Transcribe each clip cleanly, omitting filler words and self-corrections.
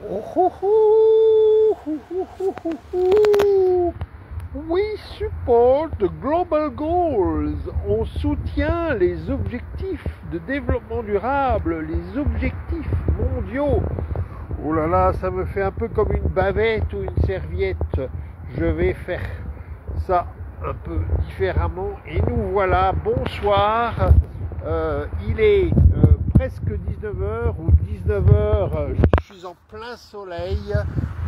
Oh, oh, oh, oh, oh, oh, oh, oh. We support the global goals. On soutient les objectifs de développement durable, les objectifs mondiaux. Oh là là, ça me fait un peu comme une bavette ou une serviette. Je vais faire ça un peu différemment. Et nous voilà, bonsoir. Il est presque 19h ou 19h. Je suis en plein soleil.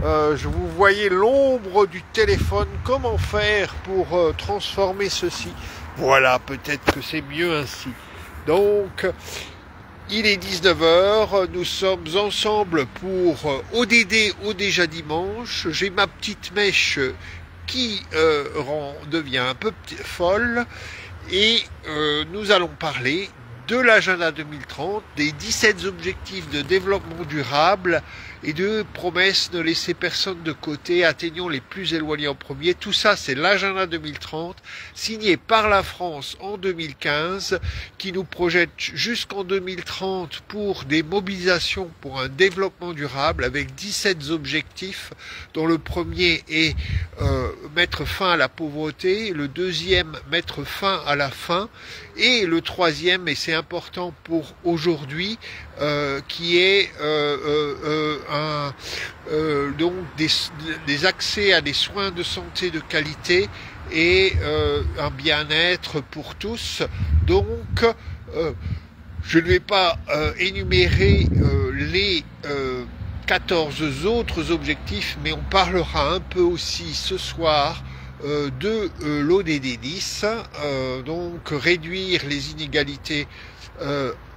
Je vous voyais l'ombre du téléphone. Comment faire pour transformer ceci? Voilà, peut-être que c'est mieux ainsi. Donc, il est 19h, nous sommes ensemble pour ODD au déjà dimanche. J'ai ma petite mèche qui devient un peu folle et nous allons parler de l'agenda 2030, des 17 objectifs de développement durable et de promesses ne laisser personne de côté, atteignons les plus éloignés en premier. Tout ça, c'est l'agenda 2030, signé par la France en 2015, qui nous projette jusqu'en 2030 pour des mobilisations pour un développement durable avec 17 objectifs, dont le premier est mettre fin à la pauvreté, le deuxième, mettre fin à la faim, et le troisième, et c'est important pour aujourd'hui, qui est donc des accès à des soins de santé de qualité et un bien-être pour tous. Donc, je ne vais pas énumérer les 14 autres objectifs, mais on parlera un peu aussi ce soir de l'ODD 10, donc réduire les inégalités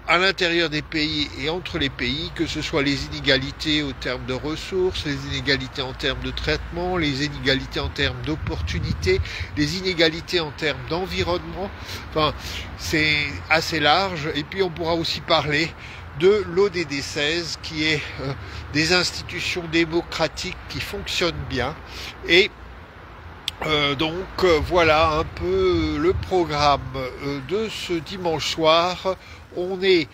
à l'intérieur des pays et entre les pays, que ce soit les inégalités en termes de ressources, les inégalités en termes de traitement, les inégalités en termes d'opportunités, les inégalités en termes d'environnement. Enfin, c'est assez large. Et puis on pourra aussi parler de l'ODD 16, qui est des institutions démocratiques qui fonctionnent bien. Et donc voilà un peu le programme de ce dimanche soir. On est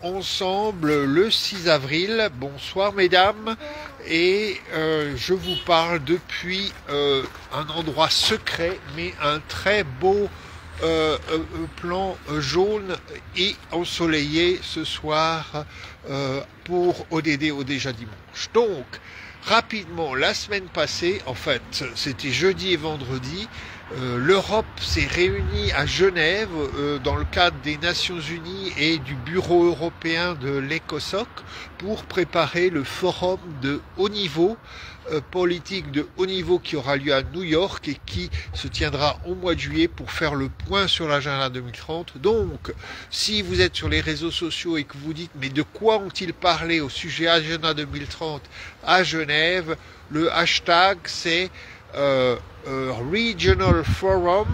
ensemble le 6 avril. Bonsoir mesdames. Et je vous parle depuis un endroit secret, mais un très beau plan jaune et ensoleillé ce soir pour ODD au déjà dimanche. Donc, rapidement, la semaine passée, en fait, c'était jeudi et vendredi, l'Europe s'est réunie à Genève dans le cadre des Nations Unies et du Bureau européen de l'ECOSOC pour préparer le forum de haut niveau, politique de haut niveau qui aura lieu à New York et qui se tiendra au mois de juillet pour faire le point sur l'agenda 2030. Donc, si vous êtes sur les réseaux sociaux et que vous dites mais de quoi ont-ils parlé au sujet agenda 2030 à Genève, le hashtag c'est Regional Forum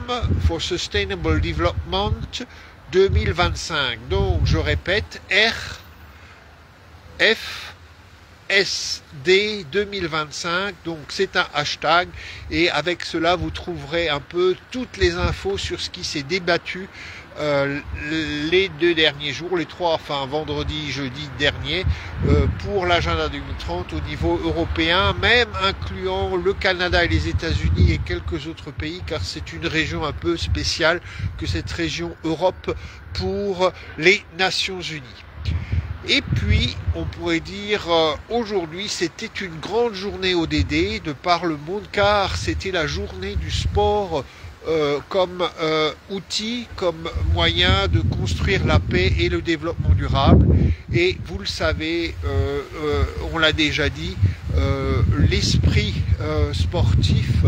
for Sustainable Development 2025. Donc, je répète, RFSD 2025, donc c'est un hashtag et avec cela vous trouverez un peu toutes les infos sur ce qui s'est débattu les 2 derniers jours, les 3, enfin vendredi, jeudi dernier, pour l'agenda 2030 au niveau européen, même incluant le Canada et les États-Unis et quelques autres pays, car c'est une région un peu spéciale que cette région Europe pour les Nations Unies. Et puis, on pourrait dire, aujourd'hui, c'était une grande journée ODD de par le monde, car c'était la journée du sport comme outil, comme moyen de construire la paix et le développement durable. Et vous le savez, on l'a déjà dit, l'esprit sportif,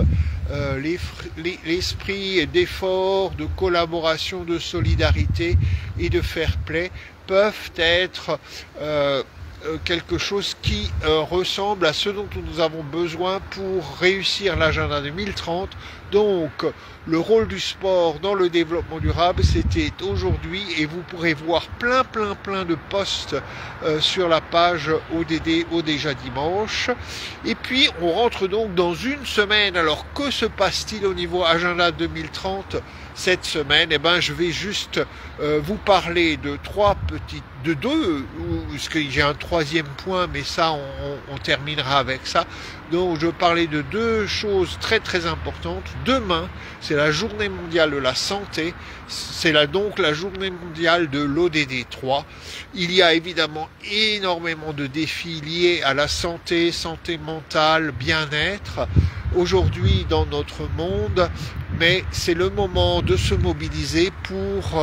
l'esprit d'effort, de collaboration, de solidarité et de fair play peuvent être quelque chose qui ressemble à ce dont nous avons besoin pour réussir l'agenda 2030. Donc, le rôle du sport dans le développement durable, c'était aujourd'hui, et vous pourrez voir plein de posts sur la page ODD au déjà dimanche. Et puis, on rentre donc dans une semaine. Alors, que se passe-t-il au niveau agenda 2030 cette semaine, eh ben, je vais juste vous parler de deux, parce que j'ai un troisième point, mais ça, on terminera avec ça. Donc, je vais parler de deux choses très très importantes. Demain, c'est la journée mondiale de la santé, c'est donc la journée mondiale de l'ODD 3. Il y a évidemment énormément de défis liés à la santé, santé mentale, bien-être, aujourd'hui dans notre monde, mais c'est le moment de se mobiliser pour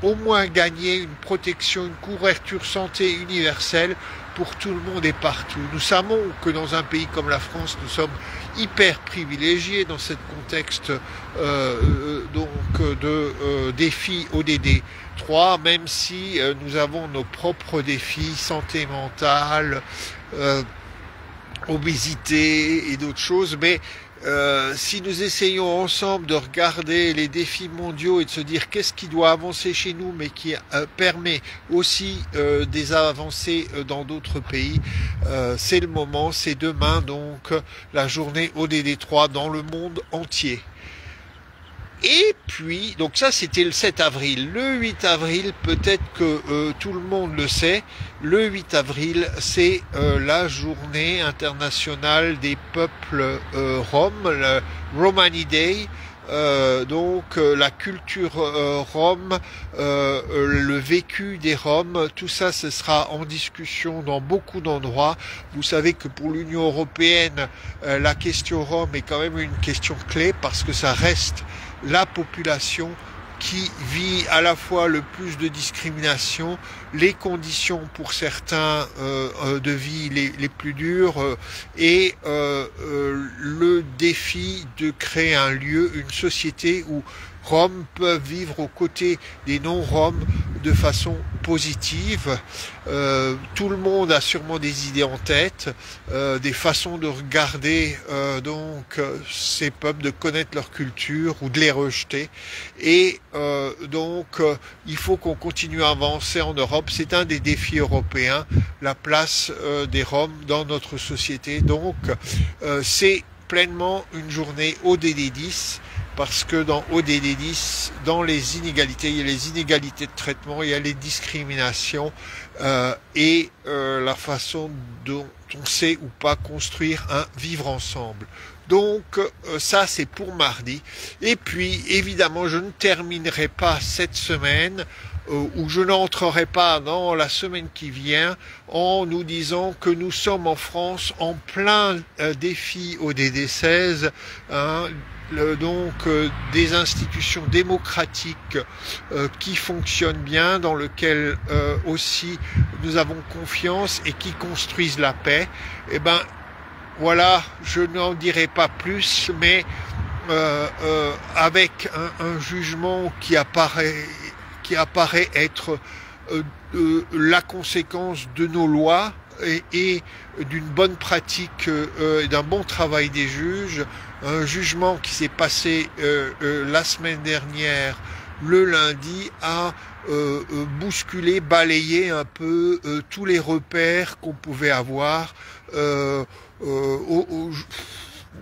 au moins gagner une protection, une couverture santé universelle pour tout le monde et partout. Nous savons que dans un pays comme la France, nous sommes hyper privilégiés dans ce contexte de défis ODD 3, même si nous avons nos propres défis, santé mentale, obésité et d'autres choses, mais si nous essayons ensemble de regarder les défis mondiaux et de se dire qu'est-ce qui doit avancer chez nous, mais qui permet aussi des avancées dans d'autres pays, c'est le moment, c'est demain donc la journée ODD 3 dans le monde entier. Et puis, donc ça c'était le 7 avril. Le 8 avril, peut-être que tout le monde le sait, le 8 avril, c'est la journée internationale des peuples roms, le Romani Day. La culture rome, le vécu des Roms, tout ça, ce sera en discussion dans beaucoup d'endroits. Vous savez que pour l'Union européenne, la question Rome est quand même une question clé parce que ça reste la population qui vit à la fois le plus de discrimination, les conditions pour certains de vie les plus dures et le défi de créer un lieu, une société où Roms peuvent vivre aux côtés des non-Roms de façon positive. Tout le monde a sûrement des idées en tête, des façons de regarder ces peuples, de connaître leur culture ou de les rejeter. Et il faut qu'on continue à avancer en Europe. C'est un des défis européens, la place des Roms dans notre société. Donc c'est pleinement une journée ODD 10. Parce que dans ODD 10, dans les inégalités, il y a les inégalités de traitement, il y a les discriminations et la façon dont on sait ou pas construire un vivre ensemble. Donc ça c'est pour mardi. Et puis évidemment je ne terminerai pas cette semaine où je n'entrerai pas dans la semaine qui vient en nous disant que nous sommes en France en plein défi ODD 16, des institutions démocratiques qui fonctionnent bien, dans lesquelles aussi nous avons confiance et qui construisent la paix. Eh ben voilà, je n'en dirai pas plus, mais avec un jugement qui apparaît être la conséquence de nos lois et d'une bonne pratique et d'un bon travail des juges, un jugement qui s'est passé la semaine dernière, le lundi, a bousculé, balayé un peu tous les repères qu'on pouvait avoir.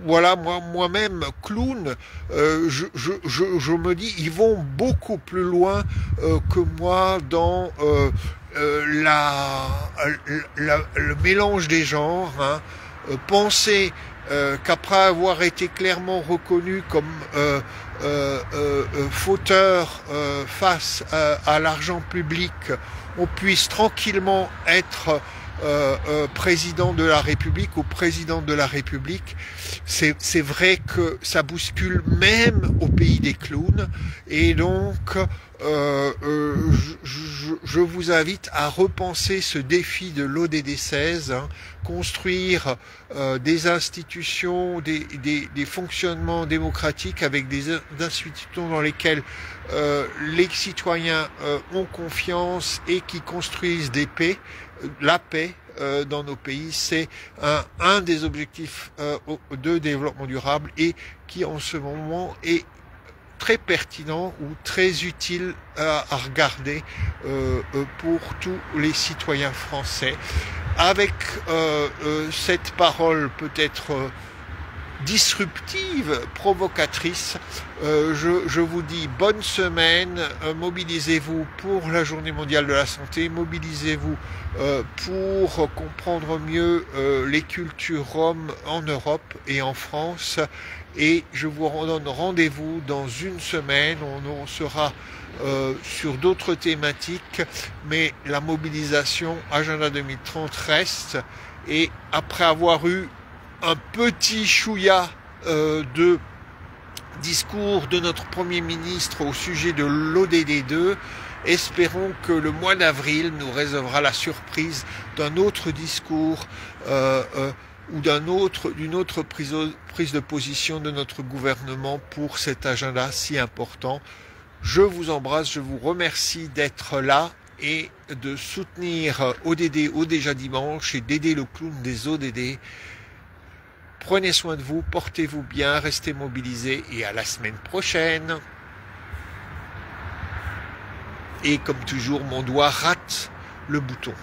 Voilà, moi-même, clown, je me dis, ils vont beaucoup plus loin que moi dans le mélange des genres. Penser qu'après avoir été clairement reconnu comme fauteur face à l'argent public, on puisse tranquillement être président de la République ou présidente de la République. C'est vrai que ça bouscule même au pays des clowns, et donc je vous invite à repenser ce défi de l'ODD 16, construire des institutions, des fonctionnements démocratiques avec des institutions dans lesquelles les citoyens ont confiance et qui construisent la paix dans nos pays. C'est un des objectifs de développement durable et qui en ce moment est très pertinent ou très utile à regarder pour tous les citoyens français. Avec cette parole peut-être disruptive, provocatrice. Je vous dis bonne semaine, mobilisez-vous pour la Journée mondiale de la santé, mobilisez-vous pour comprendre mieux les cultures roms en Europe et en France, et je vous donne rendez-vous dans une semaine. On sera sur d'autres thématiques, mais la mobilisation Agenda 2030 reste, et après avoir eu un petit chouïa de discours de notre Premier ministre au sujet de l'ODD2, espérons que le mois d'avril nous réservera la surprise d'un autre discours ou d'une autre prise de position de notre gouvernement pour cet agenda si important. Je vous embrasse, je vous remercie d'être là et de soutenir ODD déjà dimanche et d'aider le clown des ODD. Prenez soin de vous, portez-vous bien, restez mobilisés et à la semaine prochaine. Et comme toujours, mon doigt rate le bouton.